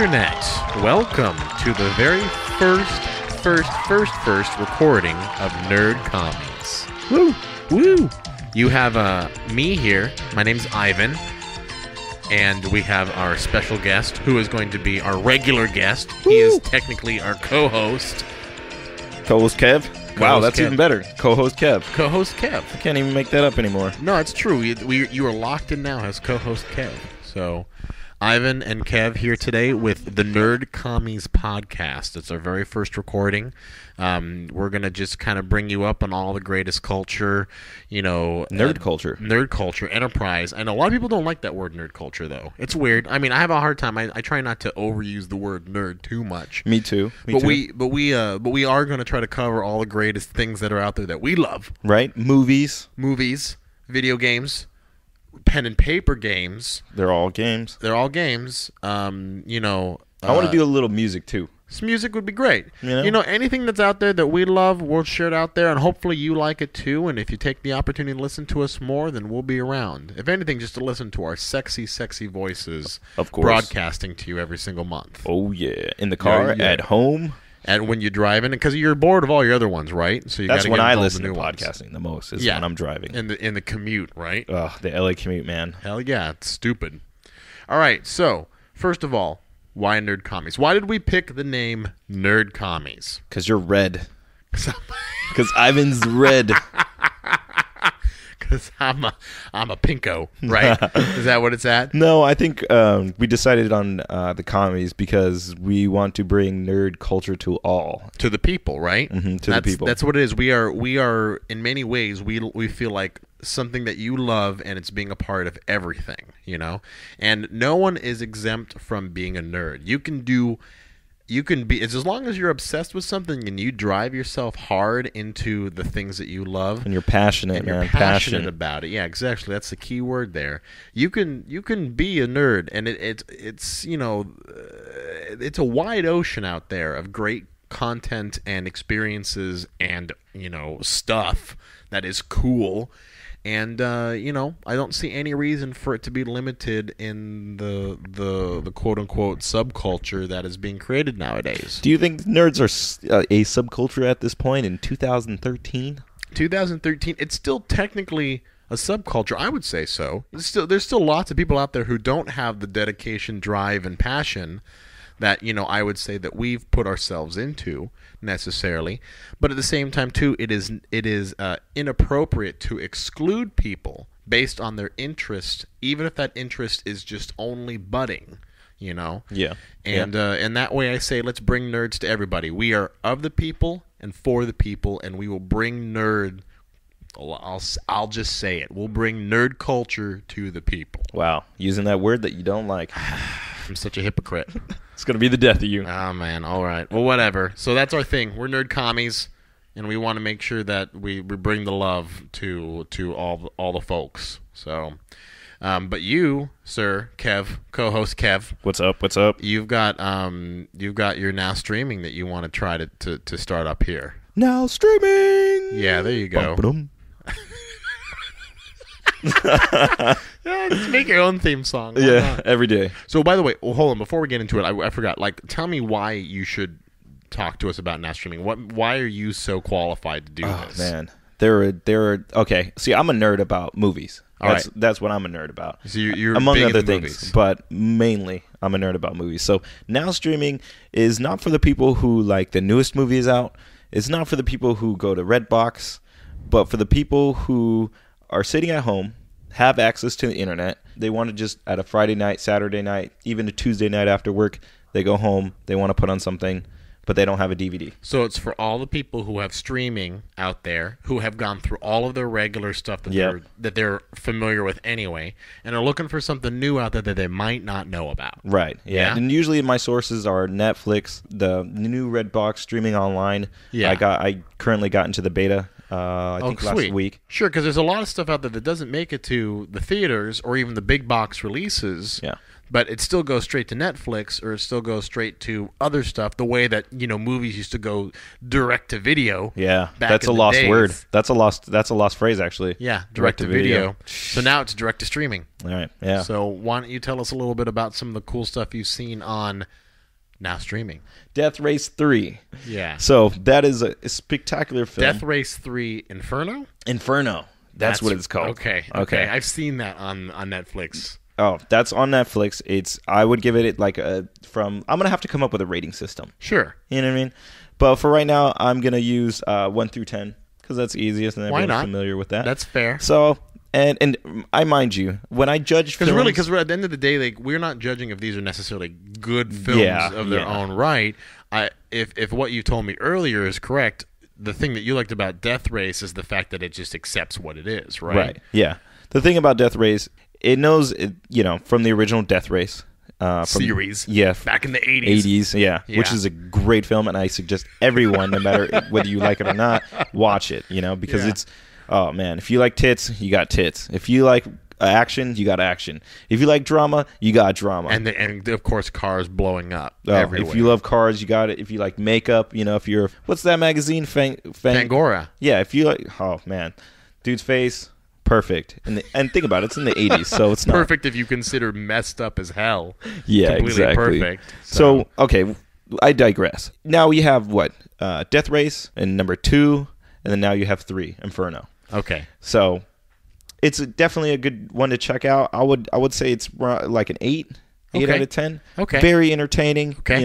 Internet. Welcome to the very first recording of Nerdcommies. Woo! Woo! You have me here. My name's Ivan. And we have our special guest, who is going to be our regular guest. Woo! He is technically our co-host. Co-host Kev? Wow, that's Kev. Even better. Co-host Kev. Co-host Kev. I can't even make that up anymore. No, it's true. You are locked in now as co-host Kev. So, Ivan and Kev here today with the Nerdcommies podcast. It's our very first recording. We're going to just kind of bring you up on all the greatest culture, Nerd culture. Nerd culture, enterprise. I know a lot of people don't like that word nerd culture, though. It's weird. I mean, I have a hard time. I try not to overuse the word nerd too much. Me too. But we are going to try to cover all the greatest things that are out there that we love. Right? Movies, video games, pen and paper games. They're all games. I want to do a little music too. Some music would be great. Anything that's out there that we love, we'll share it out there, and hopefully you like it too. And if you take the opportunity to listen to us more, then we'll be around. If anything, just to listen to our sexy, sexy voices, of course, broadcasting to you every single month. Oh yeah, in the car, at home, and when you're driving, because you're bored of all your other ones, right? So that's when I listen to podcasting the most. Is when I'm driving. In the commute, right? Ugh, the LA commute, man. Hell yeah, it's stupid. All right, so first of all, why Nerdcommies? Why did we pick the name Nerdcommies? Because you're red. Because Ivan's red. Because I'm a pinko, right? Is that what it's at? No, I think we decided on the commies because we want to bring nerd culture to all. To the people, right? Mm-hmm, the people. That's what it is. We are in many ways, we feel like something that you love, and it's being a part of everything, And no one is exempt from being a nerd. You can be, as long as you're obsessed with something and you drive yourself hard into the things that you love, and you're passionate, You're passionate about it. Yeah, exactly. That's the key word there. You can be a nerd, and it's a wide ocean out there of great content and experiences and stuff that is cool. And I don't see any reason for it to be limited in the quote unquote subculture that is being created nowadays. Do you think nerds are a subculture at this point in 2013? 2013, it's still technically a subculture. I would say so. There's still lots of people out there who don't have the dedication, drive, and passion that I would say that we've put ourselves into necessarily, but at the same time too, it is inappropriate to exclude people based on their interest, even if that interest is just only budding, Yeah. And that way I say, let's bring nerds to everybody. We are of the people and for the people, and we will bring I'll just say it. We'll bring nerd culture to the people. Wow, using that word that you don't like. I'm such a hypocrite. It's going to be the death of you. Oh, man. All right. Well, whatever. So that's our thing. We're Nerdcommies, and we want to make sure that we bring the love to all the folks. So, but you, sir, Kev, co-host Kev. What's up? What's up? You've got your now streaming that you want to try to start up here. Now streaming! Yeah, there you go. Yeah, just make your own theme song. Yeah, every day. So, by the way, hold on. Before we get into it, I forgot. Tell me why you should talk to us about now streaming. Why are you so qualified to do this? Oh, man. There are. Okay. See, I'm a nerd about movies. That's what I'm a nerd about. So you're among big other into things, movies. But mainly I'm a nerd about movies. So now streaming is not for the people who like the newest movies out. It's not for the people who go to Redbox, but for the people who are sitting at home, have access to the internet. They want to just, at a Friday night, Saturday night, even a Tuesday night after work, they go home, they want to put on something, but they don't have a DVD. So it's for all the people who have streaming out there, who have gone through all of their regular stuff that they're familiar with anyway, and are looking for something new out there that they might not know about. Right, yeah. And usually my sources are Netflix, the new Redbox streaming online. Yeah. I currently got into the beta. I think last week. Sure, because there's a lot of stuff out there that doesn't make it to the theaters or even the big box releases. Yeah. But it still goes straight to Netflix, or it still goes straight to other stuff. The way that movies used to go direct to video. Yeah, that's a lost word. That's a lost phrase, actually. Yeah, direct to video. So now it's direct to streaming. All right. Yeah. So why don't you tell us a little bit about some of the cool stuff you've seen on Now streaming. Death Race 3. Yeah. So that is a spectacular film. Death Race 3 Inferno? Inferno. That's what it's called. Okay. I've seen that on Netflix. Oh, that's on Netflix. I would give it like I'm going to have to come up with a rating system. Sure. You know what I mean? But for right now, I'm going to use 1 through 10 because that's easiest and Why everyone's not? familiar with that. That's fair. So, and I mind you, when I judge films... Because at the end of the day, like, we're not judging if these are necessarily good films of their own right. If what you told me earlier is correct, the thing that you liked about Death Race is the fact that it just accepts what it is, right? Right, yeah. The thing about Death Race, it knows, from the original Death Race... series. Yeah. Back in the 80s. 80s, yeah. Which is a great film, and I suggest everyone, no matter whether you like it or not, watch it, because it's... Oh, man. If you like tits, you got tits. If you like action, you got action. If you like drama, you got drama. And of course, cars blowing up everywhere. If you love cars, you got it. If you like makeup, if you're... What's that magazine? Fangora. Yeah, if you like... Oh, man. Dude's face, perfect. And think about it. It's in the 80s, so it's not... Perfect if you consider messed up as hell. Yeah, completely exactly. Perfect. So, okay, I digress. Now we have, Death Race and number 2, and then now you have 3, Inferno. Okay. So it's definitely a good one to check out. I would say it's like an 8 out of 10. Okay. Very entertaining. Okay.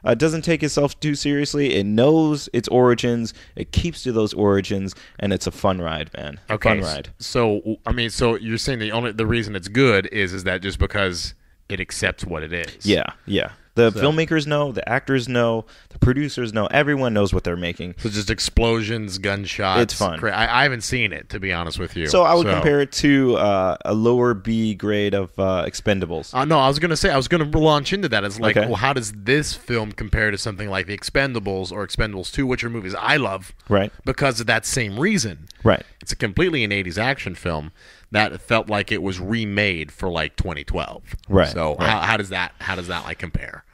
It doesn't take itself too seriously. It knows its origins. It keeps to those origins, and it's a fun ride, man. Okay. Fun ride. So you're saying the reason it's good is that just because it accepts what it is. Yeah. The filmmakers know, the actors know, the producers know. Everyone knows what they're making. So just explosions, gunshots. It's fun. I haven't seen it, to be honest with you. So I would compare it to a lower B grade of Expendables. No, I was going to launch into that. It's like, Okay. well, how does this film compare to something like The Expendables or Expendables 2, which are movies I love, Right. because of that same reason. Right. It's a completely an 80s action film that felt like it was remade for like 2012. Right. So right. how does that like compare?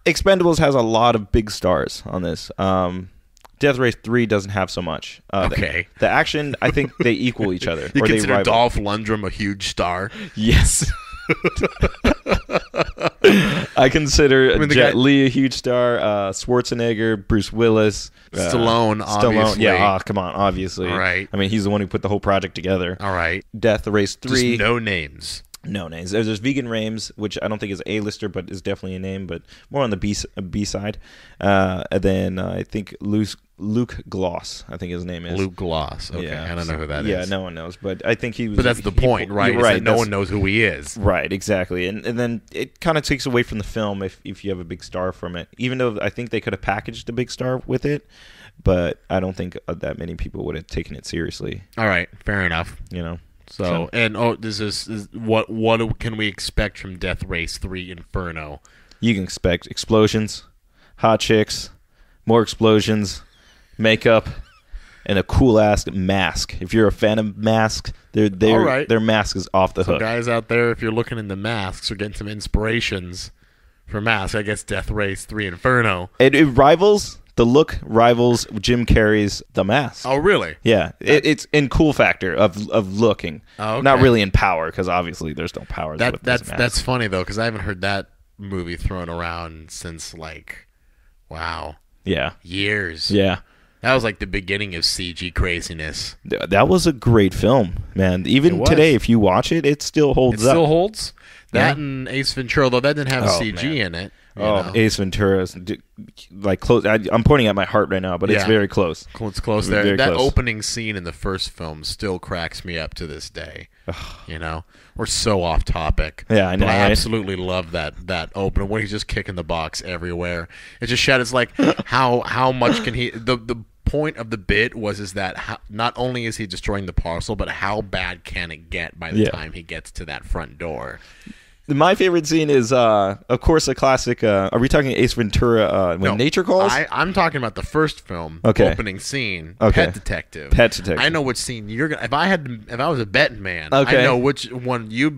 Expendables has a lot of big stars on this. Death Race 3 doesn't have so much. Okay. The action, I think they equal each other. You or they consider rival. Dolph Lundgren a huge star? Yes. I consider Jet Li a huge star. Schwarzenegger, Bruce Willis, Stallone, obviously. Yeah, come on, obviously. All right. I mean, he's the one who put the whole project together. All right. Death Race 3. Just no names. No names. There's Vegan Rames, which I don't think is A-lister, but is definitely a name, but more on the B side. And then I think Luke Gloss, I think his name is. Luke Gloss. Okay, Yeah, I don't know who that is. Yeah, no one knows, but I think he was. But that's the point, right? Right. No one knows who he is. Right, exactly. And then it kind of takes away from the film if you have a big star from it. Even though I think they could have packaged a big star with it, but I don't think that many people would have taken it seriously. All right, fair enough. So this is what can we expect from Death Race 3 Inferno? You can expect explosions, hot chicks, more explosions, makeup, and a cool ass mask. If you're a fan of masks, their mask is off the hook. Guys out there, if you're looking into masks or getting some inspirations for masks, I guess Death Race 3 Inferno. It rivals. The look rivals Jim Carrey's The Mask. Oh, really? Yeah, it's in cool factor of looking. Oh, okay. Not really in power, because obviously there's no powers. That's funny though, because I haven't heard that movie thrown around since years. Yeah. That was like the beginning of CG craziness. That was a great film, man. Even today, if you watch it, it still holds up. It still holds? That and Ace Ventura, though that didn't have CG in it. Ace Ventura's like close. I'm pointing at my heart right now, but it's very close. It's close there. That opening scene in the first film still cracks me up to this day. We're so off topic. Yeah, I know. But I absolutely love that opening when he's just kicking the box everywhere. It just shatters like how much can he? The point of the bit was that not only is he destroying the parcel, but how bad can it get by the time he gets to that front door? My favorite scene is, of course, a classic. Are we talking Ace Ventura when nature calls? I'm talking about the first film opening scene. Okay. Pet Detective. Pet Detective. I know which scene you're gonna. If I was a betting man, I know which one you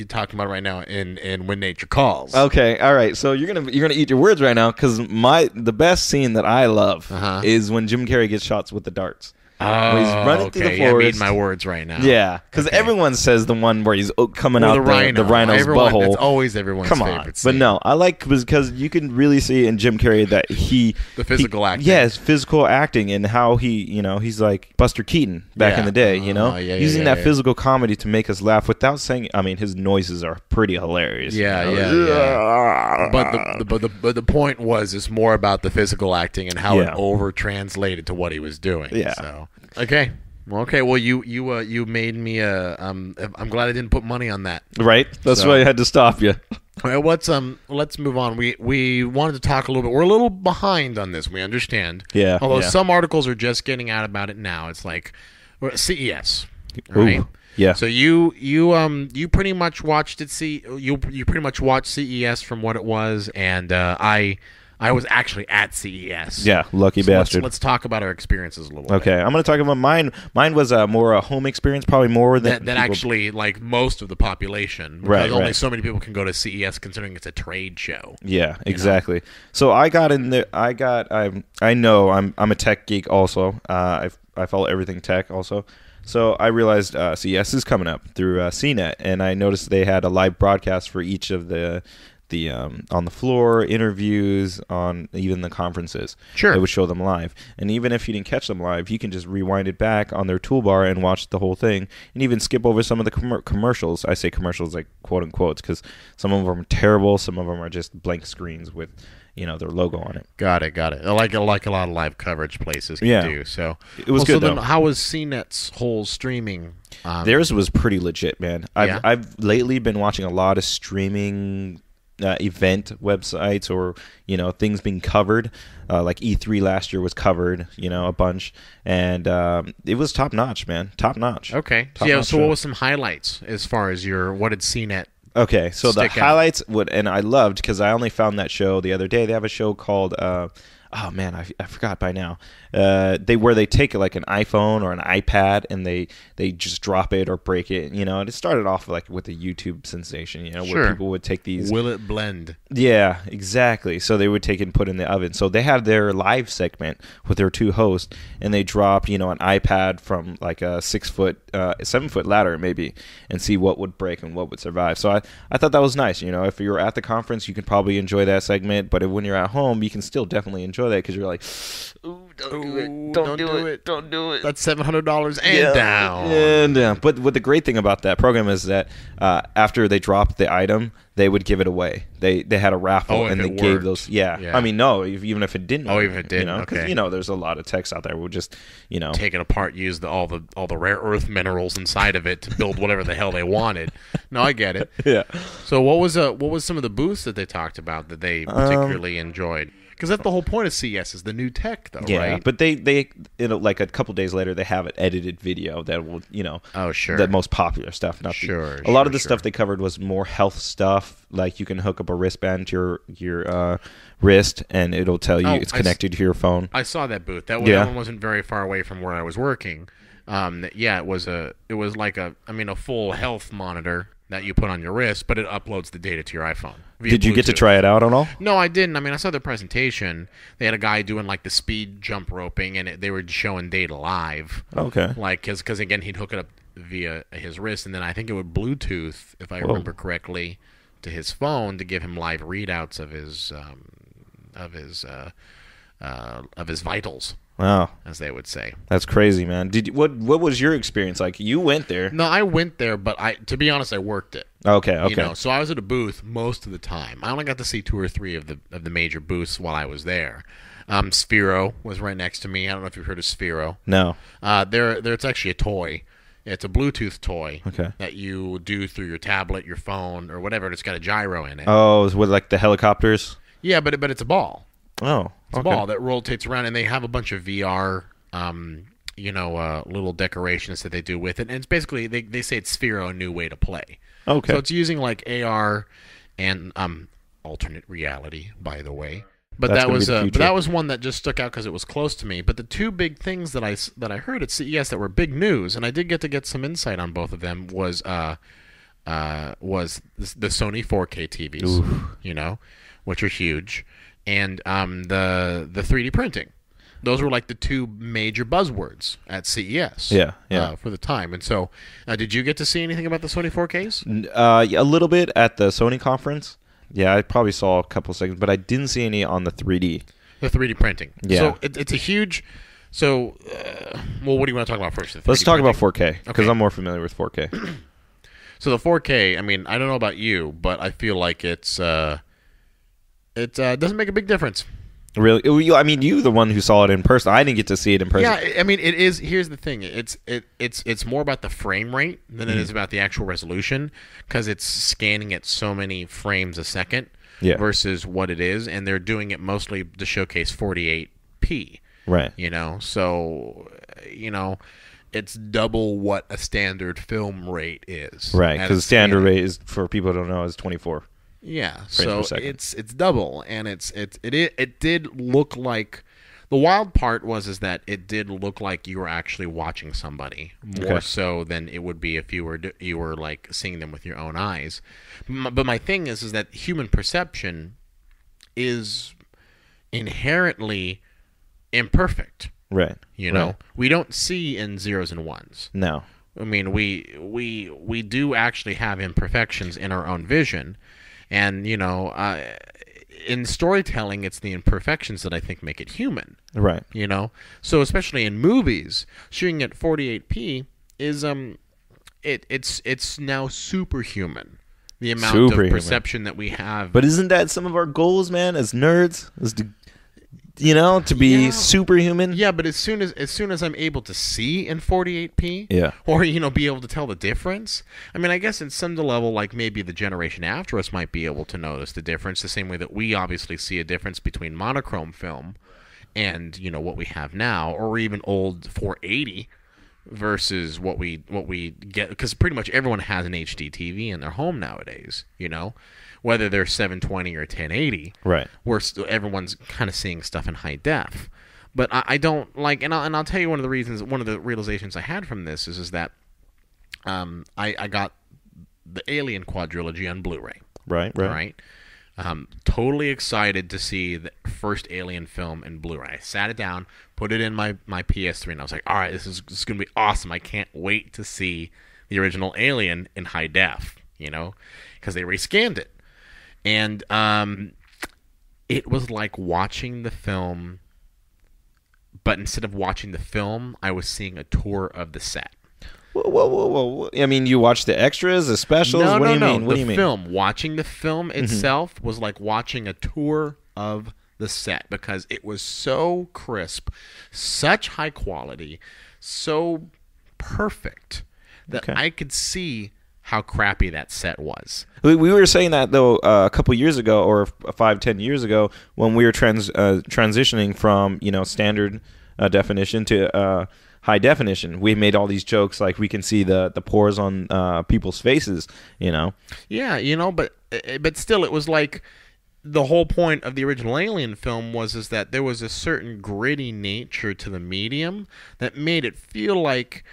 talking about right now in When Nature Calls. Okay, all right. So you're gonna eat your words right now because the best scene that I love is when Jim Carrey gets shots with the darts. Oh, Where he's running through the okay. I'm forest. eating my words right now. Yeah, because everyone says the one where he's coming out the rhino's butthole. It's always everyone's favorite scene. But no, I like because you can really see in Jim Carrey that the physical acting. Yes, physical acting and how he's like Buster Keaton back in the day. Using that physical comedy to make us laugh without saying. I mean, his noises are pretty hilarious. Yeah. But the point was, it's more about the physical acting and how it over translated to what he was doing. Yeah. So okay. Well, you made me. I'm glad I didn't put money on that. Right. That's why I had to stop you. All right, let's move on. We wanted to talk a little bit. We're a little behind on this. We understand. Yeah. Although some articles are just getting out about it now. It's like CES. Right. Ooh, yeah. So you pretty much watched it. You pretty much watched CES from what it was, and I was actually at CES. Yeah, lucky bastard. Let's talk about our experiences a little bit. Okay, I'm going to talk about mine. Mine was more a home experience, probably more than actually like most of the population. Because only so many people can go to CES, considering it's a trade show. Yeah, exactly. So I got in there. I know I'm a tech geek also. I follow everything tech also. So I realized CES is coming up through CNET, and I noticed they had a live broadcast for each of the on the floor interviews, on even the conferences. Sure. They would show them live. And even if you didn't catch them live, you can just rewind it back on their toolbar and watch the whole thing, and even skip over some of the commercials. I say commercials like quote unquote because some of them are terrible, some of them are just blank screens with their logo on it. Got it. I like a lot of live coverage places can do. So it was good. So then how was CNET's whole streaming? Theirs was pretty legit, man. I've lately been watching a lot of streaming event websites or things being covered, like E3 last year was covered a bunch, and it was top notch, man. Top notch. Okay. So what was some highlights as far as what did CNET? Okay, so the highlights and I loved, because I only found that show the other day. They have a show called oh man, I forgot by now. Where they take like an iPhone or an iPad and they just drop it or break it. And it started off like with a YouTube sensation. Where people would take these. Will it blend? Yeah, exactly. So they would take it and put it in the oven. So they had their live segment with their two hosts, and they drop an iPad from like a 7-foot ladder maybe, and see what would break and what would survive. So I thought that was nice. If you're at the conference, you can probably enjoy that segment, but when you're at home, you can still definitely enjoy that, because you're like, ooh, don't do it. That's $700 and down. And down. But what the great thing about that program is that after they dropped the item, they would give it away. They had a raffle, and they gave those. Yeah. I mean, no, even if it didn't. Oh, even if it didn't. Okay. There's a lot of techs out there who would just take it apart, use all the rare earth minerals inside of it to build whatever the hell they wanted. No, I get it. Yeah. So what was some of the booths that they talked about that they particularly enjoyed? Because that's the whole point of CES, is the new tech, though, yeah, right? But they like a couple days later, they have an edited video that will, oh, sure, the most popular stuff. A lot of the stuff they covered was more health stuff, like you can hook up a wristband to your wrist, and it'll tell you it's connected to your phone. I saw that booth. That one wasn't very far away from where I was working. It was like a full health monitor that you put on your wrist, but it uploads the data to your iPhone. Did you get to try it out at all? No, I didn't. I saw their presentation. They had a guy doing like the speed jump roping, and they were showing data live. Okay. Like, because again, he'd hook it up via his wrist, and then I think it would Bluetooth, if I remember correctly, to his phone to give him live readouts of his vitals. Wow, as they would say. That's crazy, man. What was your experience like? You went there. No, I went there, but to be honest, I worked it. Okay. So I was at a booth most of the time. I only got to see 2 or 3 of the major booths while I was there. Sphero was right next to me. I don't know if you've heard of Sphero. No. It's actually a toy. It's a Bluetooth toy that you do through your tablet, your phone, or whatever. It's got a gyro in it. Oh, it's with like the helicopters? Yeah, but it's a ball. Oh, it's a ball that rotates around, and they have a bunch of VR, little decorations that they do with it. And it's basically, they say it's Sphero, a new way to play. Okay. So it's using like AR and alternate reality, by the way. But that was one that just stuck out because it was close to me. But the 2 big things that I heard at CES that were big news, and I did get some insight on both of them, was the Sony 4K TVs, which are huge. And the 3D printing. those were like the two major buzzwords at CES. Yeah, yeah. For the time. And so, did you get to see anything about the Sony 4Ks? Yeah, a little bit at the Sony conference. Yeah, I probably saw a couple seconds, but I didn't see any on the 3D. The 3D printing. Yeah. So it's a huge. So, well, what do you want to talk about first? Let's talk about 4K because Okay. I'm more familiar with 4K. So the 4K. I mean, I don't know about you, but I feel like it doesn't make a big difference. Really? I mean, you the one who saw it in person. I didn't get to see it in person. Yeah, I mean, it is. Here's the thing: it's more about the frame rate than it is about the actual resolution, because it's scanning at so many frames a second versus what it is, and they're doing it mostly to showcase 48p. Right. So it's double what a standard film rate is. Right, because standard rate is, for people who don't know, is 24. Yeah, frames so per second. it's double, and it did look like. The wild part is that it did look like you were actually watching somebody more so than it would be if you were like seeing them with your own eyes. But my thing is that human perception is inherently imperfect. Right. We don't see in zeros and ones. No. I mean, we do actually have imperfections in our own vision. And, in storytelling, it's the imperfections that I think make it human. Right. So especially in movies, shooting at 48p is it's now superhuman. The amount of perception that we have. But isn't that some of our goals, man, as nerds? Is to be superhuman? Yeah, but as soon as I'm able to see in 48p, or be able to tell the difference. I mean, I guess in some level, like maybe the generation after us might be able to notice the difference, the same way that we obviously see a difference between monochrome film and what we have now, or even old 480 versus what we get, because pretty much everyone has an HD TV in their home nowadays. Whether they're 720 or 1080, right? Everyone's kind of seeing stuff in high def. But I don't like, and I'll tell you one of the realizations I had from this is that I got the Alien quadrilogy on Blu-ray. Right. Totally excited to see the first Alien film in Blu-ray. I sat it down, put it in my PS3, and I was like, all right, this is going to be awesome. I can't wait to see the original Alien in high def, because they rescanned it. And it was like watching the film, but instead of watching the film, I was seeing a tour of the set. Whoa. I mean, you watched the extras, the specials? No, what do you mean? What do you mean? Film. Watching the film itself was like watching a tour of the set, because it was so crisp, such high quality, so perfect that I could see how crappy that set was. We were saying that, though, a couple years ago, or 5-10 years ago, when we were transitioning from standard definition to high definition. We made all these jokes like we can see the pores on people's faces. Yeah, but still, it was like the whole point of the original Alien film was that there was a certain gritty nature to the medium that made it feel like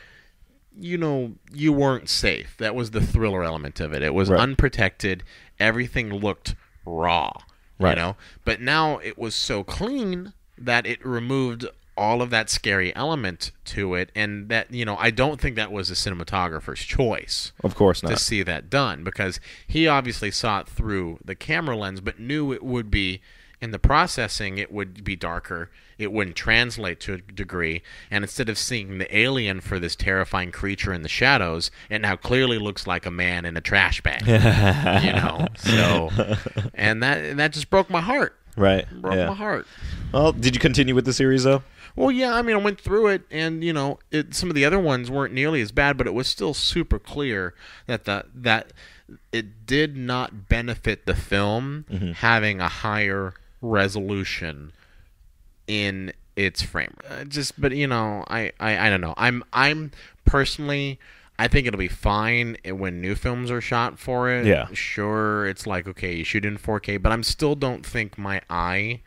you weren't safe. That was the thriller element of it. It was unprotected. Everything looked raw, But now it was so clean that it removed all of that scary element to it, and that I don't think that was the cinematographer's choice. Of course not. To see that done, because he obviously saw it through the camera lens, but knew it would be. In the processing, it would be darker. It wouldn't translate to a degree. And instead of seeing the alien for this terrifying creature in the shadows, it now clearly looks like a man in a trash bag. So, and that just broke my heart. Right. Broke my heart. Well, did you continue with the series, though? Well, yeah, I mean, I went through it, and, some of the other ones weren't nearly as bad, but it was still super clear that it did not benefit the film having a higher resolution in its frame. I don't know. I'm personally, I think it'll be fine when new films are shot for it. Yeah. Sure, it's like, okay, you shoot in 4K, but I still don't think my eye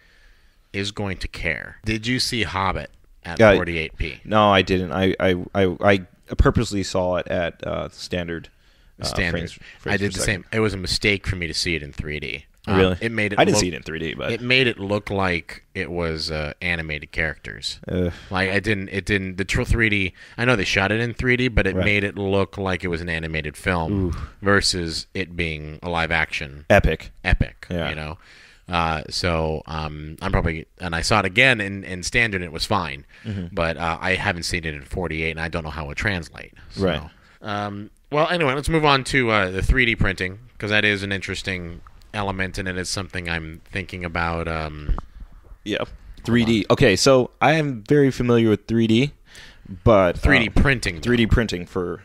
is going to care. Did you see Hobbit at 48p? No, I didn't. I purposely saw it at standard. Standard. Frames I did per the second. same. It was a mistake for me to see it in 3D. Really? It made it. I didn't see it in 3D, but it made it look like it was animated characters. Like it didn't. The 3D. I know they shot it in 3D, but it made it look like it was an animated film versus it being a live action. Epic. Yeah. You know. So I'm probably, and I saw it again in standard, and it was fine. But I haven't seen it in 48, and I don't know how it translates. So. Right. Well, anyway, let's move on to the 3D printing, because that is an interesting element, and it is something I'm thinking about. Yeah. 3D. Okay, so I am very familiar with 3D, but 3D printing. 3D printing for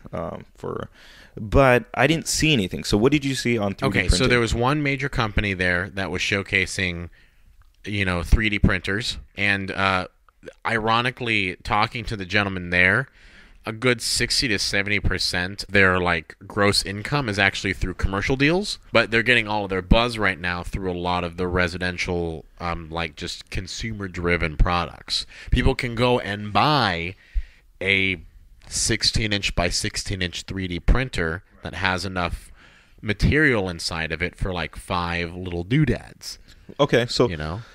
but I didn't see anything. So what did you see on 3D printing? Okay, so there was one major company there that was showcasing, 3D printers, and ironically, talking to the gentleman there, a good 60 to 70% their like gross income is actually through commercial deals, but they're getting all of their buzz right now through a lot of the residential, like just consumer-driven products. People can go and buy a 16-inch by 16-inch 3D printer that has enough material inside of it for like 5 little doodads. Okay, so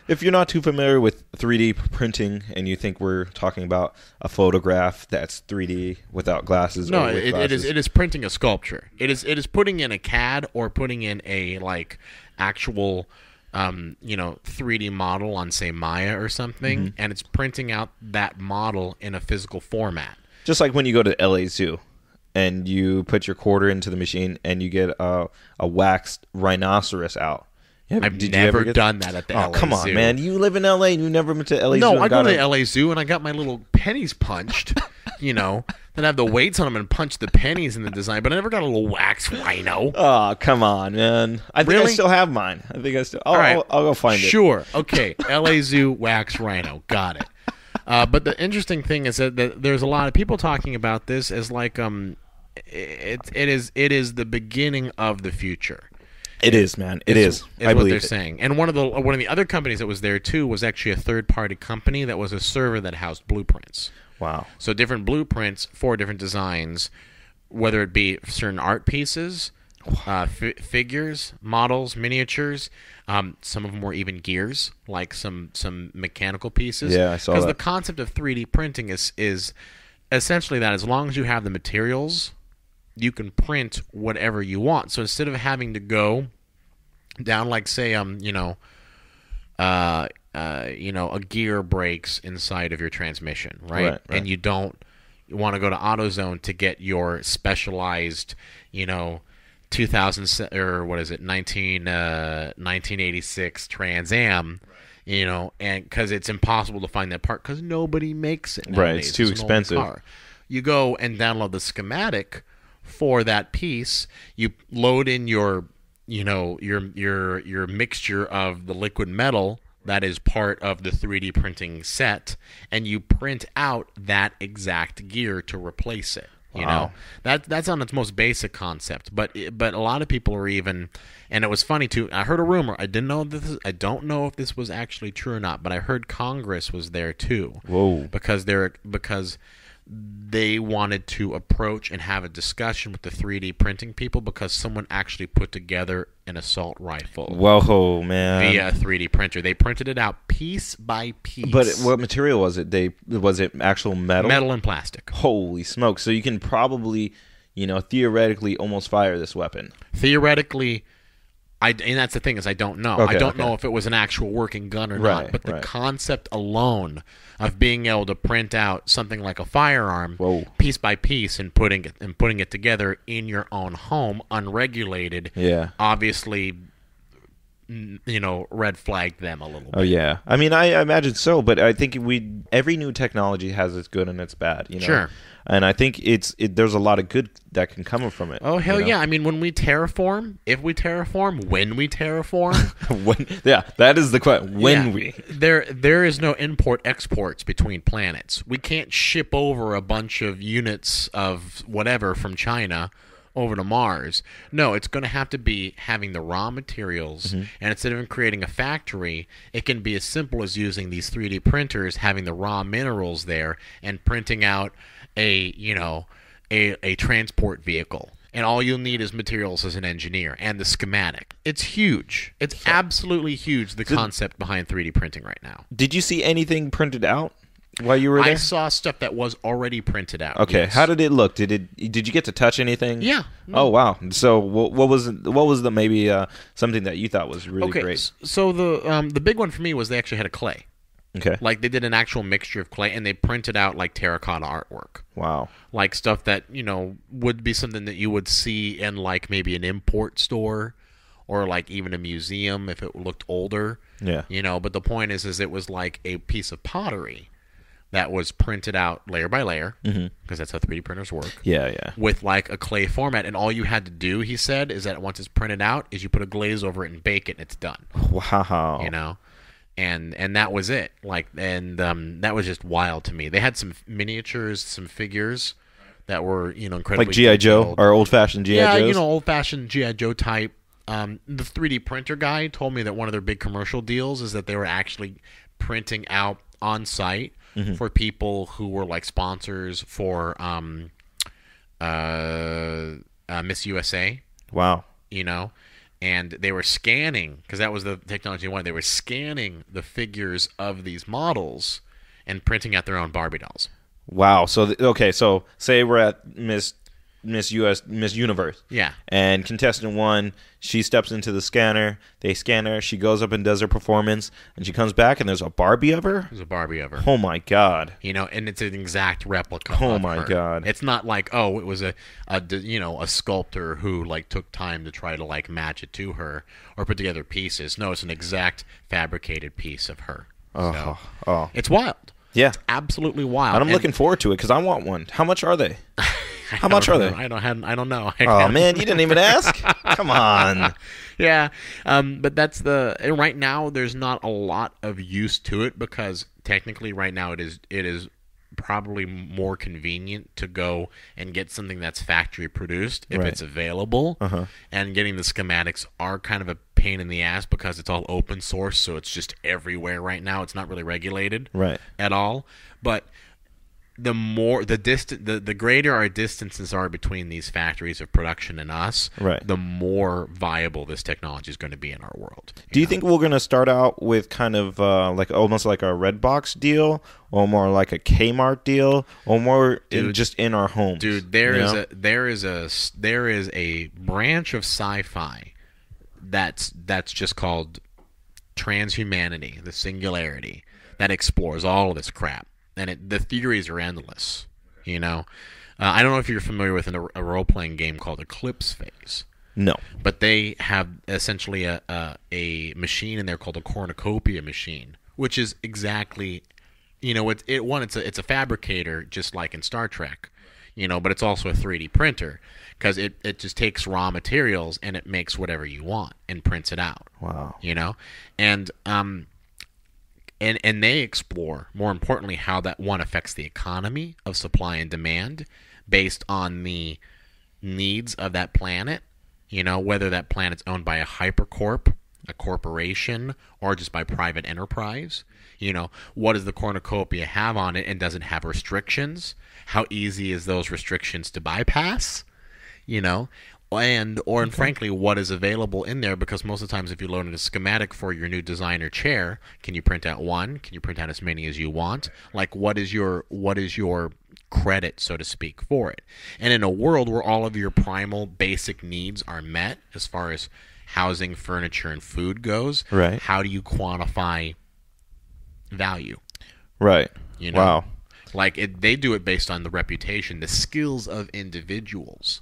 if you're not too familiar with 3D printing and you think we're talking about a photograph that's 3D without glasses, no, or with glasses. It is printing a sculpture. It is putting in a CAD or putting in a like actual 3D model on say Maya or something, and it's printing out that model in a physical format. Just like when you go to LA Zoo and you put your quarter into the machine and you get a waxed rhinoceros out. I've never done that at the LA Zoo. Oh, come on, man. You live in LA and you never went to LA Zoo. No, I go to the LA Zoo and I got my little pennies punched, then I have the weights on them and punch the pennies in the design, but I never got a little wax rhino. Oh, come on, man. I think I still have mine. All right. I'll go find it. Sure. Okay. LA Zoo wax rhino. Got it. But the interesting thing is that there's a lot of people talking about this as like it is the beginning of the future. It is, man. It is. I believe what they're saying. And one of the other companies that was there too was actually a third-party company that was a server that housed blueprints. Wow. So different blueprints for different designs, whether it be certain art pieces, figures, models, miniatures. Some of them were even gears, like some mechanical pieces. Yeah, I saw that. Because the concept of 3D printing is essentially that as long as you have the materials, you can print whatever you want. So instead of having to go down, like say, a gear breaks inside of your transmission, right? And you want to go to AutoZone to get your specialized, 2000 or what is it, 1986 Trans Am. And because it's impossible to find that part because nobody makes it nowadays. Right, it's too expensive. You go and download the schematic for that piece. You load in your mixture of the liquid metal that is part of the 3D printing set, and you print out that exact gear to replace it. That's on its most basic concept, but a lot of people are even, and it was funny too. I heard a rumor. I don't know if this was actually true or not, but I heard Congress was there too. Whoa! Because they wanted to approach and have a discussion with the 3D printing people because someone actually put together an assault rifle. Whoa, man! Via a 3D printer, they printed it out piece by piece. But what material was it? Was it actual metal? Metal and plastic. Holy smoke! So you can probably, theoretically, almost fire this weapon. Theoretically. And that's the thing is I don't know. I don't know if it was an actual working gun or not. But the concept alone of being able to print out something like a firearm piece by piece and putting it together in your own home unregulated, obviously, red flagged them a little bit. Oh yeah, I mean I imagine so, but I think every new technology has its good and its bad. Sure. And I think there's a lot of good that can come from it. Oh, hell yeah. I mean, when we terraform, that is the question. There is no import-exports between planets. We can't ship over a bunch of units of whatever from China over to Mars. No, it's going to have to be having the raw materials, and instead of creating a factory, it can be as simple as using these 3D printers, having the raw minerals there, and printing out a transport vehicle. And all you'll need is materials as an engineer and the schematic. It's huge. It's absolutely huge, the concept behind 3D printing right now. Did you see anything printed out while you were there? I saw stuff that was already printed out. Okay, yes. How did it look? Did you get to touch anything? Yeah. Oh wow. So what was the maybe something that you thought was really great? So the big one for me was they actually had a clay. Okay. Like they did an actual mixture of clay and they printed out like terracotta artwork. Wow. Like stuff that, would be something that you would see in like maybe an import store or like even a museum if it looked older. Yeah. But the point is it was like a piece of pottery that was printed out layer by layer, because that's how 3D printers work. Yeah, yeah. With like a clay format, and all you had to do, he said, is that once it's printed out, is you put a glaze over it and bake it, and it's done. Wow. And that was it. That was just wild to me. They had some miniatures, some figures that were incredibly like G.I. Joe or old-fashioned G.I. Joes? Yeah, old-fashioned G.I. Joe type. The 3D printer guy told me that one of their big commercial deals is that they were actually printing out on site for people who were like sponsors for Miss USA. Wow. And they were scanning, because that was the technology they wanted. They were scanning the figures of these models and printing out their own Barbie dolls. Wow. So so say we're at Miss Universe. Yeah. And contestant 1, she steps into the scanner. They scan her. She goes up and does her performance, and she comes back, and there's a Barbie of her. There's a Barbie of her. Oh my god. And it's an exact replica. Oh my god. It's not like it was a sculptor who like took time to try to like match it to her or put together pieces. No, it's an exact fabricated piece of her. Oh. It's wild. Yeah. It's absolutely wild. And I'm looking forward to it because I want one. How much are they? How much are they? I don't know. Oh man, you didn't even ask. Come on. Yeah, but that's right now. There's not a lot of use to it because technically, right now it is probably more convenient to go and get something that's factory produced if it's available. And getting the schematics are kind of a pain in the ass because it's all open source, so it's just everywhere right now. It's not really regulated at all. But the greater our distances are between these factories of production and us, the more viable this technology is going to be in our world. Do you think we're going to start out with kind of like almost like a Redbox deal, or more like a Kmart deal, or more just in our homes? Dude, there is a branch of sci-fi that's just called Transhumanity, the Singularity, that explores all of this crap. And the theories are endless, I don't know if you're familiar with a role-playing game called Eclipse Phase. No. But they have essentially a machine in there called a Cornicopia machine, which is exactly, it's a fabricator just like in Star Trek, but it's also a 3D printer because it just takes raw materials and it makes whatever you want and prints it out. Wow. And they explore, more importantly, how that one affects the economy of supply and demand based on the needs of that planet, whether that planet's owned by a hypercorp, a corporation, or just by private enterprise. What does the cornucopia have on it, and does it have restrictions? How easy is those restrictions to bypass? And frankly, what is available in there? Because most of the times, if you load in a schematic for your new designer chair, can you print out one? Can you print out as many as you want? Like, what is your credit, so to speak, for it? And in a world where all of your primal basic needs are met, as far as housing, furniture, and food goes, how do you quantify value? Right. Wow. Like they do it based on the reputation, the skills of individuals.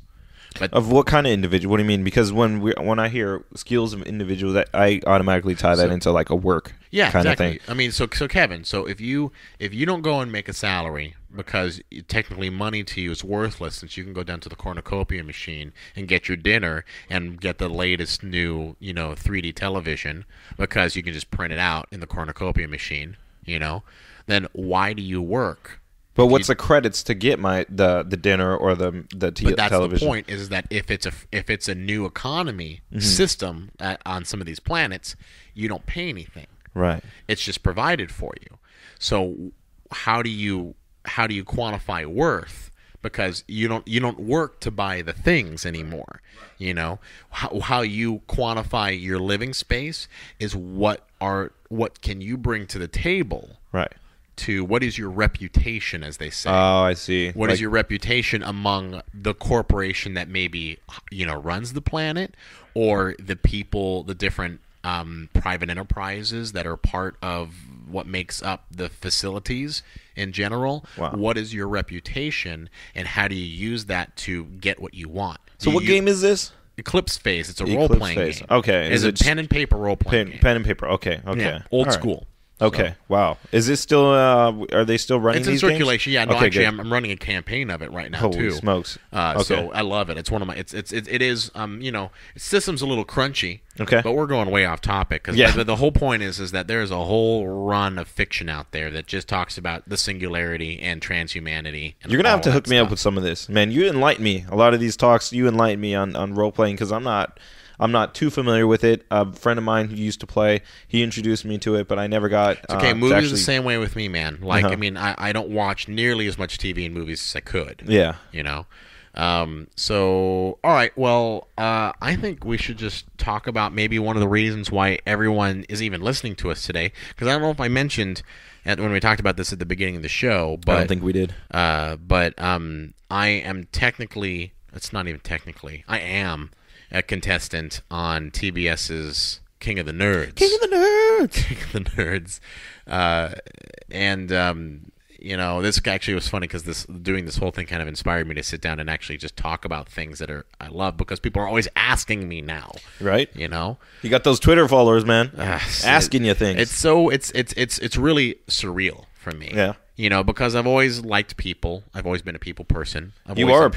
But of what kind of individual? What do you mean? Because when I hear skills of individual, that I automatically tie that into like a work kind of thing. I mean, so Kevin, if you don't go and make a salary because technically money to you is worthless, since you can go down to the cornucopia machine and get your dinner and get the latest new 3D television because you can just print it out in the cornucopia machine, then why do you work? But what's the credits to get the dinner or the television? But that's the point, is that if it's a new economy system on some of these planets, you don't pay anything. Right. It's just provided for you. So how do you quantify worth because you don't work to buy the things anymore. You know, how you quantify your living space is what can you bring to the table, right? To what is your reputation, as they say. Oh, I see. What is your reputation among the corporation that maybe, runs the planet, or the people, the different private enterprises that are part of what makes up the facilities in general? Wow. What is your reputation, and how do you use that to get what you want? So what game is this? Eclipse Phase. It's a role-playing game. Okay. It's a pen and paper role-playing game. Pen and paper. Okay. Yeah, old school. Okay. So. Wow. Is this still? Are they still running? It's in these circulation. Games? Yeah. No, okay, actually, good. I'm running a campaign of it right now. Holy too. Smokes! Okay. So I love it. It's one of my. It is. System's a little crunchy. Okay. But we're going way off topic because the whole point is that there's a whole run of fiction out there that just talks about the singularity and transhumanity. And you're gonna have to hook me up with some of this, man. You enlighten me. A lot of these talks, you enlighten me on role playing because I'm not too familiar with it. A friend of mine who used to play, he introduced me to it, but I never got. It's okay, movies are the same way with me, man. Like, I don't watch nearly as much TV and movies as I could. Yeah. So, all right, well, I think we should just talk about maybe one of the reasons why everyone is even listening to us today. Because I don't know if I mentioned when we talked about this at the beginning of the show, but I don't think we did. But I am technically, it's not even technically, I am a contestant on TBS's King of the Nerds. King of the Nerds! King of the Nerds. This actually was funny because doing this whole thing kind of inspired me to sit down and actually just talk about things that I love, because people are always asking me now. Right. You got those Twitter followers, man. Asking you things. It's really surreal for me. Yeah. Because I've always liked people. I've always been a people person. You are a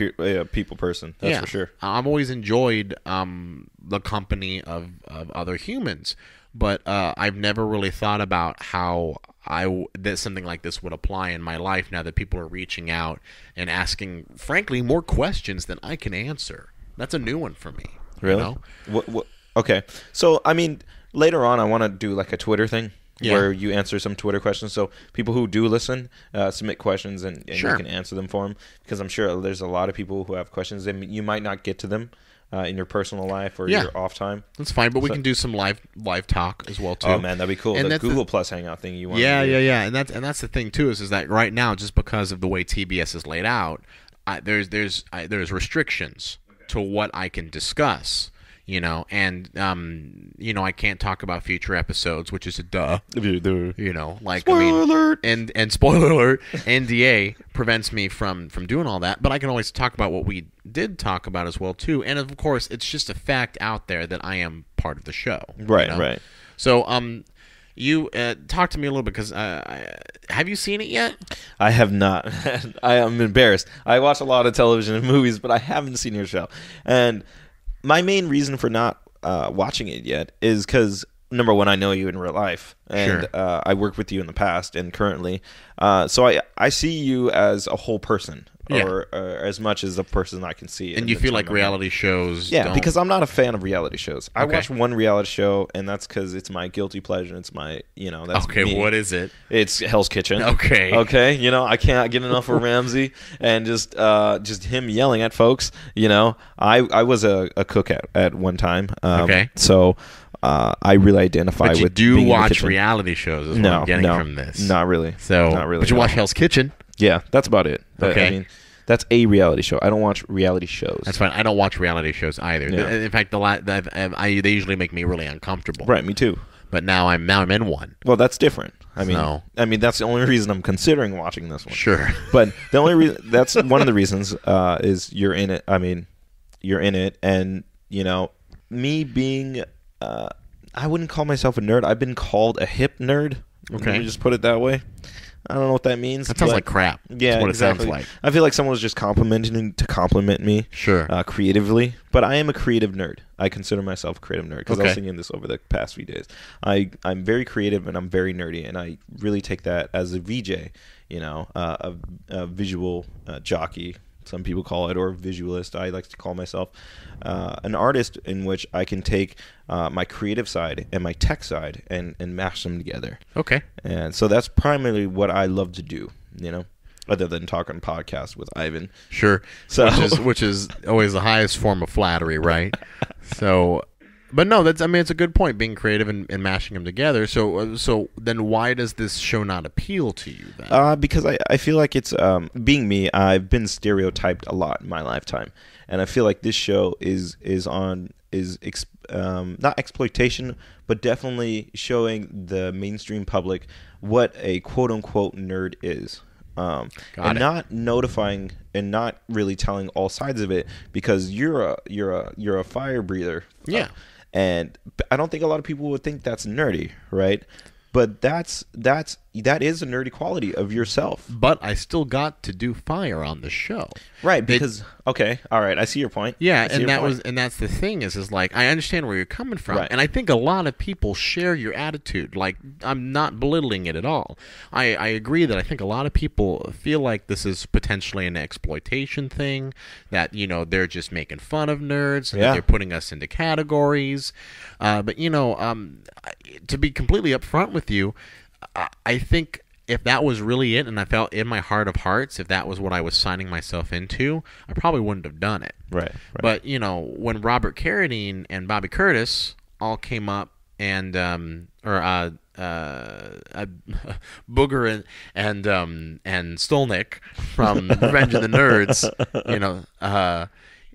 people person, that's for sure. I've always enjoyed the company of other humans, but I've never really thought about how that something like this would apply in my life now that people are reaching out and asking, frankly, more questions than I can answer. That's a new one for me. Really? What? Okay. So, later on I want to do like a Twitter thing. Yeah. Where you answer some Twitter questions. So people who do listen, submit questions, and sure. You can answer them for them. Because I'm sure there's a lot of people who have questions, and you might not get to them in your personal life or your off time. That's fine, but we can do some live talk as well, too. Oh, man, that'd be cool. And the Google Plus Hangout thing you want to do. Yeah. And that's the thing, too, is that right now, just because of the way TBS is laid out, there's restrictions to what I can discuss. I can't talk about future episodes, which is a duh. Spoiler alert. And spoiler alert, NDA prevents me from doing all that, but I can always talk about what we did talk about as well too. And of course, it's just a fact out there that I am part of the show. Right. So, you talk to me a little bit, because have you seen it yet? I have not. I am embarrassed. I watch a lot of television and movies, but I haven't seen your show. And my main reason for not watching it yet is because, number one, I know you in real life, and sure. I worked with you in the past and currently. So I see you as a whole person, or as much as a person I can see. And you feel like reality shows don't... because I'm not a fan of reality shows. I Okay. watch one reality show, and that's because it's my guilty pleasure. It's my, that's Okay, me. What is it? It's Hell's Kitchen. Okay. I can't get enough of Ramsay and just him yelling at folks. I was a cook at one time. Okay. So I really identify with. But you do watch reality shows, is what I'm getting from this. Not really. Not really. But you watch Hell's Kitchen. Yeah, that's about it. Okay. That's a reality show. I don't watch reality shows. That's fine. I don't watch reality shows either. Yeah. In fact, they usually make me really uncomfortable. Right, me too. But now I'm in one. Well, that's different. That's the only reason I'm considering watching this one. Sure. But the only reason, that's one of the reasons, is you're in it. You're in it, and me being, I wouldn't call myself a nerd. I've been called a hip nerd. Okay. Let me just put it that way. I don't know what that means. That sounds like crap. Yeah, That's what exactly. It sounds like. I feel like someone was just complimenting to compliment me. Sure. Creatively. But I am a creative nerd. I consider myself a creative nerd because I was thinking this over the past few days. I'm very creative and I'm very nerdy, and I really take that as a VJ, a visual jockey. Some people call it, or visualist. I like to call myself an artist, in which I can take my creative side and my tech side and mash them together. Okay. And so that's primarily what I love to do, other than talking podcast with Ivan. Sure. So which is always the highest form of flattery, right? So, but no, I mean, it's a good point, being creative and mashing them together. So then why does this show not appeal to you then? Because I feel like it's, being me, I've been stereotyped a lot in my lifetime. And I feel like this show is not exploitation, but definitely showing the mainstream public what a quote unquote nerd is. Not notifying and not really telling all sides of it, because you're a fire breather. Yeah. And I don't think a lot of people would think that's nerdy, right? But that is a nerdy quality of yourself. But I still got to do fire on the show. Right, because okay, all right, I see your point. Yeah, and that's the thing is like, I understand where you're coming from. Right. And I think a lot of people share your attitude. Like, I'm not belittling it at all. I agree that I think a lot of people feel like this is potentially an exploitation thing, that, they're just making fun of nerds, that they're putting us into categories. But to be completely upfront with you, I think if that was really it, and I felt in my heart of hearts, if that was what I was signing myself into, I probably wouldn't have done it. Right. But, when Robert Carradine and Bobby Curtis all came up and, Booger and Stolnick from Revenge of the Nerds,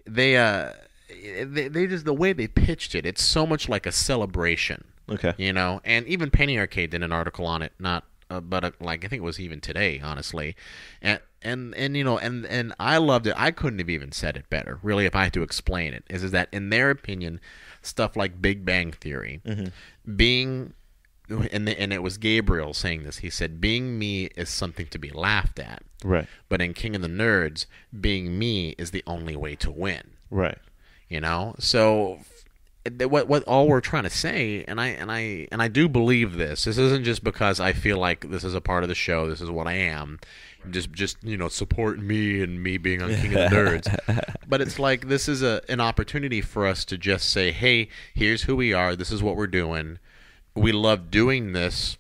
they just, the way they pitched it, it's so much like a celebration. Okay. And even Penny Arcade did an article on it, but I think it was even today, honestly, and I loved it. I couldn't have even said it better, really, if I had to explain it. Is that in their opinion, stuff like Big Bang Theory, being, and it was Gabriel saying this. He said, "Being me is something to be laughed at, right? But in King of the Nerds, being me is the only way to win, right? So." What all we're trying to say, and I do believe this. This isn't just because I feel like this is a part of the show. This is what I am. Just support me and me being on King of the Nerds. But it's like, this is an opportunity for us to just say, hey, here's who we are. This is what we're doing. We love doing this.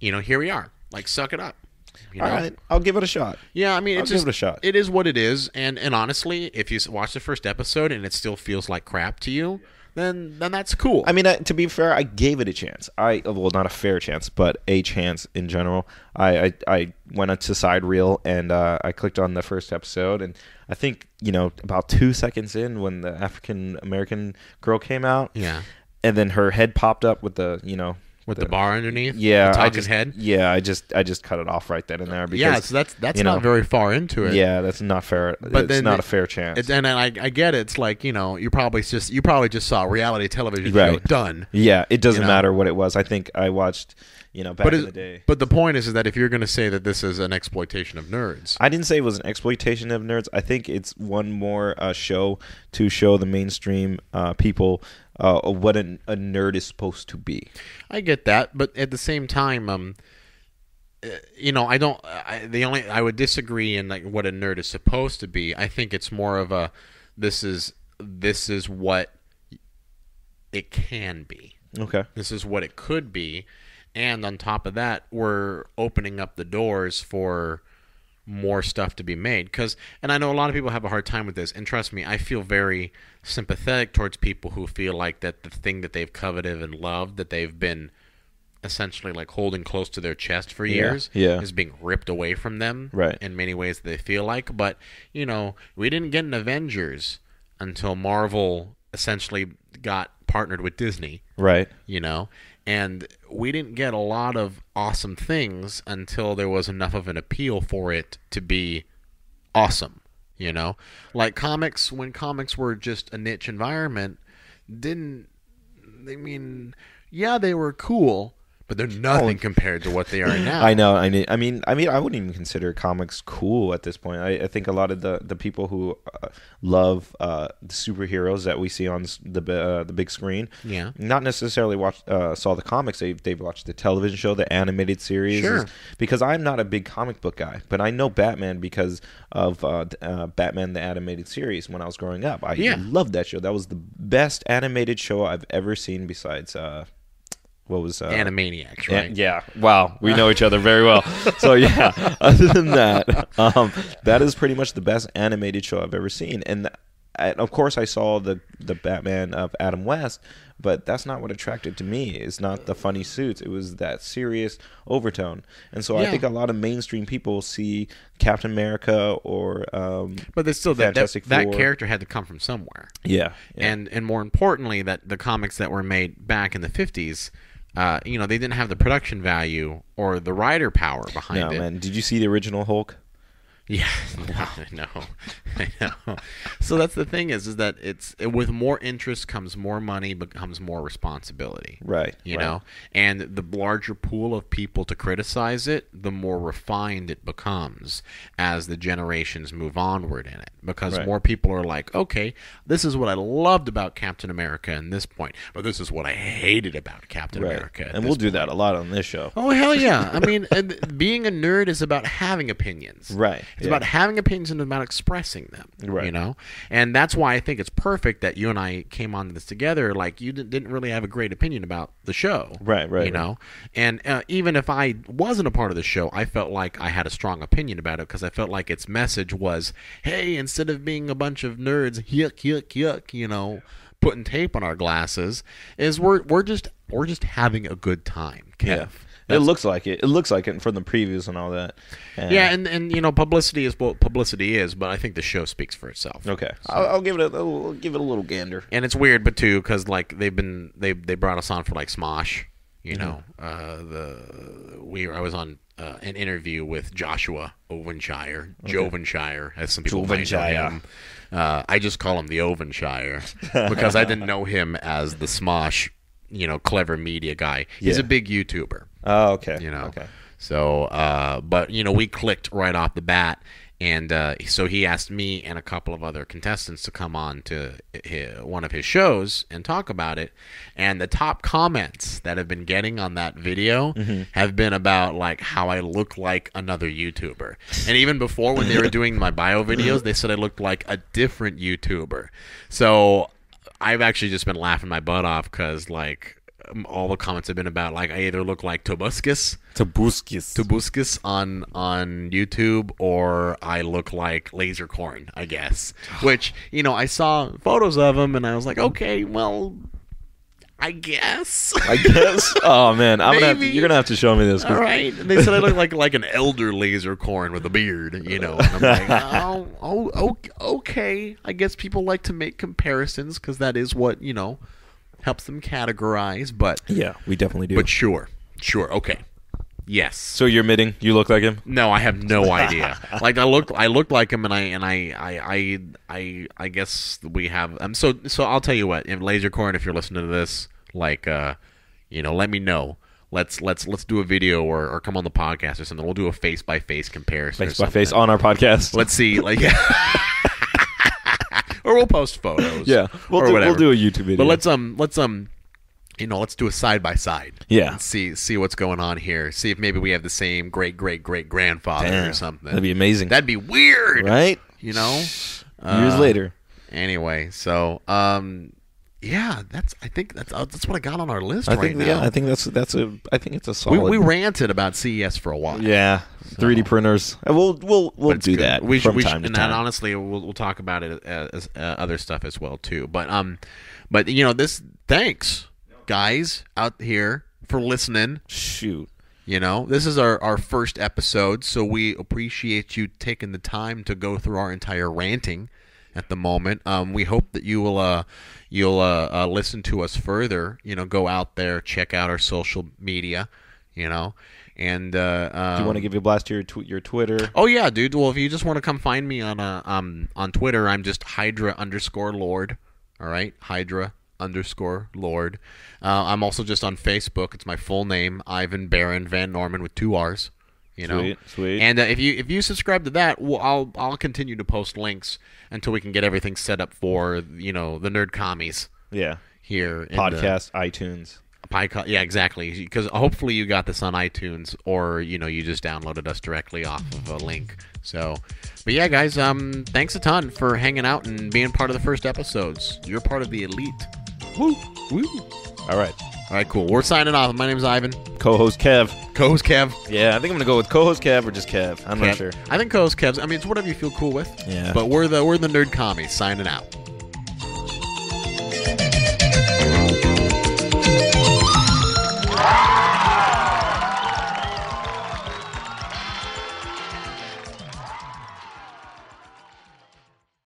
Here we are. Like, suck it up. All right, I'll give it a shot. Yeah, I mean, I'll give it a shot. It is what it is, and honestly, if you watch the first episode and it still feels like crap to you, then that's cool. I mean, to be fair, I gave it a chance. Well, not a fair chance, but a chance in general. I went into Sidereel and I clicked on the first episode, and I think about 2 seconds in, when the African American girl came out, and then her head popped up with the with the bar underneath, yeah, the talking head. Yeah, I just cut it off right then and there. Because, so that's not very far into it. Yeah, that's not fair. But it's not a fair chance. And I get it. It's like, you probably just saw a reality television show done. Yeah, it doesn't matter what it was. I think I watched back in the day. But the point is that if you're going to say that this is an exploitation of nerds, I didn't say it was an exploitation of nerds. I think it's one more show to show the mainstream people what a nerd is supposed to be. I get that, but at the same time, I would disagree in like what a nerd is supposed to be. I think it's more of a this is what it can be. Okay. This is what it could be, and on top of that, we're opening up the doors for more stuff to be made. And I know a lot of people have a hard time with this, and trust me, I feel very sympathetic towards people who feel like that the thing that they've coveted and loved, that they've been essentially like holding close to their chest for years, is being ripped away from them, right? In many ways they feel like. But we didn't get an Avengers until Marvel essentially got partnered with Disney, right? And we didn't get a lot of awesome things until there was enough of an appeal for it to be awesome. Like comics, when comics were just a niche environment, they were cool, but they're nothing compared to what they are now. I know. I mean, I wouldn't even consider comics cool at this point. I think a lot of the people who love the superheroes that we see on the big screen, not necessarily saw the comics. They've watched the television show, the animated series. Sure. Because I'm not a big comic book guy, but I know Batman because of Batman the animated series. When I was growing up, I loved that show. That was the best animated show I've ever seen besides what was Animaniacs, right? Yeah. Wow, we know each other very well. So yeah, other than that, that is pretty much the best animated show I've ever seen. And of course, I saw the Batman of Adam West, but that's not what attracted to me. It's not the funny suits. It was that serious overtone. And so I think a lot of mainstream people see Captain America or but there's still Fantastic that Four. character had to come from somewhere. Yeah. And more importantly, that the comics that were made back in the 50s, they didn't have the production value or the writer power behind it. Man. Did you see the original Hulk? Yeah, I know. So that's the thing is that with more interest comes more money, becomes more responsibility. Right. You know, and the larger pool of people to criticize it, the more refined it becomes as the generations move onward in it. Because more people are like, okay, this is what I loved about Captain America at this point, but this is what I hated about Captain America. And we'll do that a lot on this show. Oh, hell yeah. I mean, being a nerd is about having opinions. Right. It's about having opinions and about expressing them, you know? And that's why I think it's perfect that you and I came on this together. Like, you didn't really have a great opinion about the show. Right. You know? And even if I wasn't a part of the show, I felt like I had a strong opinion about it because I felt like its message was, hey, instead of being a bunch of nerds, yuck, you know, putting tape on our glasses, is we're just having a good time, Kev. Yeah. It looks like it. It looks like it from the previews and all that. And you know, publicity is what publicity is, but I think the show speaks for itself. Okay, so. I'll give it a little gander. And it's weird, but too, because like they brought us on for like Smosh. You know, I was on an interview with Joshua Ovenshire, Jovenshire, as some people might know him. I just call him the Ovenshire because I didn't know him as the Smosh, you know, clever media guy. He's a big YouTuber. Oh, okay. You know, so but you know, we clicked right off the bat, and so he asked me and a couple of other contestants to come on to one of his shows and talk about it. And the top comments that have been getting on that video have been about like how I look like another YouTuber. And even before, when they were doing my bio videos, they said I looked like a different YouTuber. So I've actually just been laughing my butt off because like all the comments have been about like I either look like Tobuscus on YouTube, or I look like Lasercorn, I guess. Which, you know, I saw photos of him and I was like, okay, well, I guess. Oh man, you're gonna have to show me this. All right. And they said I look like an elder Lasercorn with a beard, you know. And I'm like, okay. I guess people like to make comparisons because that is what, you know, helps them categorize. But yeah, we definitely do. But sure, okay. Yes. So you're admitting you look like him? No, I have no idea. Like I looked like him, and I guess we have. So I'll tell you what, Lasercorn, if you're listening to this, like, you know, let me know. Let's do a video or come on the podcast or something. We'll do a face by face comparison. Face by face on our podcast. Let's see, like. Or we'll post photos. Yeah, we'll do a YouTube video. But let's do a side by side. Yeah, and see what's going on here. See if maybe we have the same great grandfather or something. That'd be amazing. That'd be weird, right? You know, years later. Anyway, so yeah, I think that's what I got on our list right now. Yeah, I think it's a solid. We ranted about CES for a while. Yeah. 3D printers. We'll do that from time to time. And honestly, we'll talk about it as other stuff as well too. But you know, thanks guys out here for listening. Shoot. You know, this is our first episode, so we appreciate you taking the time to go through our entire ranting at the moment. We hope that you'll listen to us further. You know, go out there, check out our social media. You know. And do you want to give a blast to your Twitter? Oh yeah, dude. Well, if you just want to come find me on Twitter, I'm just Hydra_Lord. All right, Hydra_Lord. I'm also just on Facebook. It's my full name, Ivan Baron Van Norman with 2 R's. You know, sweet. And if you subscribe to that, I'll continue to post links until we can get everything set up for, you know, the Nerd Commies. Yeah. Here, podcast, iTunes. Yeah, exactly. Because hopefully you got this on iTunes, or you know, you just downloaded us directly off of a link. So, but yeah, guys, thanks a ton for hanging out and being part of the first episodes. You're part of the elite. Woo, woo. All right. All right, cool. We're signing off. My name's Ivan. Co-host Kev. Co-host Kev. Yeah, I think I'm gonna go with co-host Kev or just Kev. I'm not sure. I think co-host Kev. I mean, it's whatever you feel cool with. Yeah. But we're the Nerd Commies signing out.